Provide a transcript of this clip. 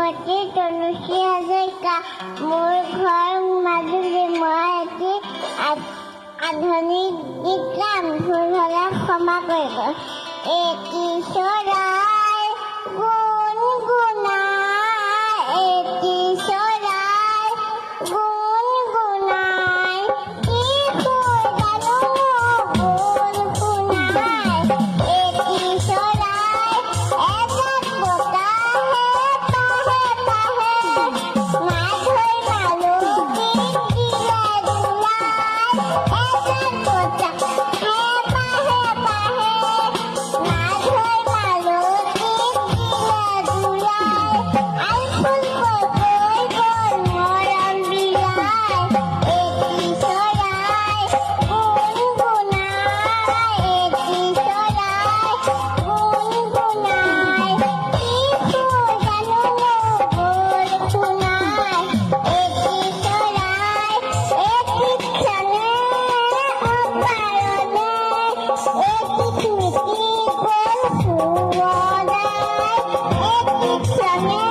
নামতি তনুশ্ৰী হাজৰিকা। মোৰ ঘৰ মাজুলী। মই এটি আধুনিক গীত গাম, ভুল হ'লে ক্ষমা কৰিব। এটি চৰাই গুণগুণাই, এটি চৰাই গুণগুণাই, কি সুৰ জানো গুণ শুনাই। এটি চৰাই এজাক বতাহে পাহে পাহে, মাত হৈ মালতীক দিলে দুলাই। এজাক বতাহে পাহে পাহে, মাত হৈ মালতীক দিলে দুলাই। আইফুল কৈ কৈ গ'ল মৰম বিলাই। এটি চৰাই গুণগুণাই, এটি চৰাই গুণগুণাই, কি সুৰ জানো গুণ শুনাই। এটি চৰাই এটি ক্ষণে অকাৰণে, এটি স্মৃতি গ'ল সোঁৱৰাই। এটি ক্ষণে